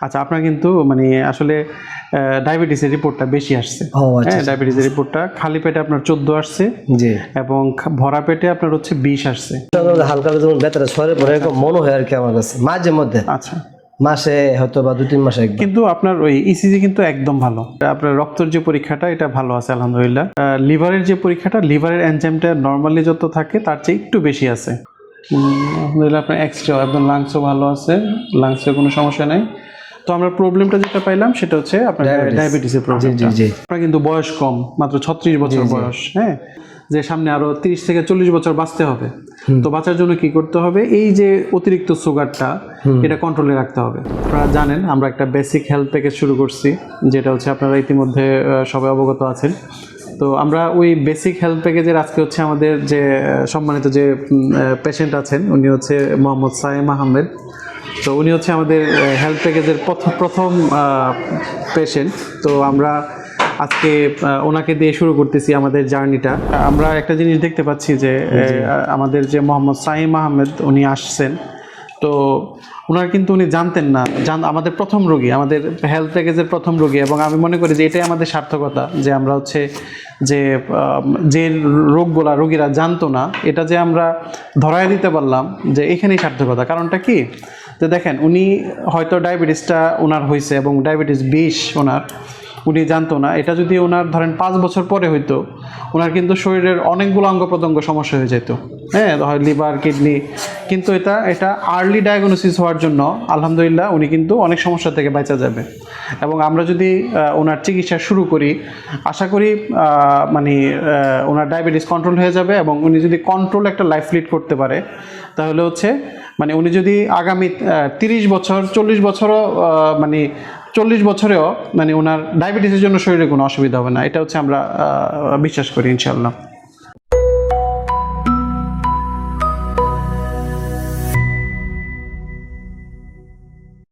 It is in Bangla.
আচ্ছা, আপনার কিন্তু মানে আসলে ডায়াবেটিসের রিপোর্টটা বেশি আসছে। হ্যাঁ, ডায়াবেটিসের রিপোর্টটা খালি পেটে আপনার 14 আসছে, জি, এবং ভরা পেটে আপনার হচ্ছে 20 আসছে। হালকা যখন ব্যথাটা সরে পড়ে এরকম মনে হয় আর কি আমার কাছে মাঝে মধ্যে। আচ্ছা, মাসে হয়তো বা 2-3 মাসে একবার। কিন্তু আপনার ওই ইসিজি কিন্তু একদম ভালো। আপনার রক্তের যে পরীক্ষাটা এটা ভালো আছে আলহামদুলিল্লাহ। লিভারের যে পরীক্ষাটা, লিভারের এনজাইমটা নর্মালি যত থাকে তার চেয়ে একটু বেশি আছে। আলহামদুলিল্লাহ আপনার এক্সট্রা একদম লাংসও ভালো আছে, লাংসে কোনো সমস্যা নাই। তো আমরা প্রবলেমটা যেটা পাইলাম সেটা হচ্ছে আপনার ডায়াবেটিসের প্রবলেম। আপনার কিন্তু বয়স কম, মাত্র 36 বছর বয়স। হ্যাঁ, যে সামনে আরো 30 থেকে 40 বছর বাঁচতে হবে। তো বাঁচার জন্য কি করতে হবে? এই যে অতিরিক্ত সুগারটা, এটা কন্ট্রোলে রাখতে হবে। আপনারা জানেন আমরা একটা বেসিক হেলথ প্যাকেজ শুরু করছি, যেটা হচ্ছে আপনারা ইতিমধ্যে সবাই অবগত আছেন। তো আমরা ওই বেসিক হেলথ প্যাকেজের আজকে হচ্ছে আমাদের যে সম্মানিত যে পেশেন্ট আছেন, উনি হচ্ছে মোহাম্মদ সাইম আহমেদ। তো উনি হচ্ছে আমাদের হেলথ প্যাকেজের প্রথম পেশেন্ট। তো আমরা আজকে ওনাকে দিয়ে শুরু করতেছি আমাদের জার্নিটা। আমরা একটা জিনিস দেখতে পাচ্ছি যে আমাদের যে মোহাম্মদ সাইম আহমেদ উনি আসছেন, তো ওনার কিন্তু উনি জানতেন না, আমাদের প্রথম রোগী, আমাদের হেলথ প্যাকেজের প্রথম রোগী। এবং আমি মনে করি যে এটাই আমাদের সার্থকতা, যে আমরা হচ্ছে যে রোগীরা জানতো না, এটা যে আমরা ধরায় দিতে পারলাম, যে এখানেই সার্থকতা। কারণটা কি? যে দেখেন, উনি হয়তো ডায়াবেটিসটা ওনার হয়েছে এবং ডায়াবেটিস 20 উনি জানতো না। এটা যদি ওনার ধরেন 5 বছর পরে হইতো, ওনার কিন্তু শরীরের অনেকগুলো অঙ্গ প্রত্যঙ্গ সমস্যা হয়ে যেত। হ্যাঁ, হয় লিভার, কিডনি। কিন্তু এটা আর্লি ডায়াগনোসিস হওয়ার জন্য আলহামদুলিল্লাহ উনি কিন্তু অনেক সমস্যা থেকে বাঁচা যাবে। এবং আমরা যদি ওনার চিকিৎসা শুরু করি, আশা করি মানে ওনার ডায়াবেটিস কন্ট্রোল হয়ে যাবে। এবং উনি যদি কন্ট্রোল একটা লাইফ লিড করতে পারে, তাহলে হচ্ছে মানে উনি যদি আগামী 30 বছর 40 বছরও মানে 40 বছরেও মানে ওনার ডায়াবেটিসের জন্য শরীরে কোনো অসুবিধা হবে না। এটা হচ্ছে আমরা বিশ্বাস করি ইনশাআল্লাহ।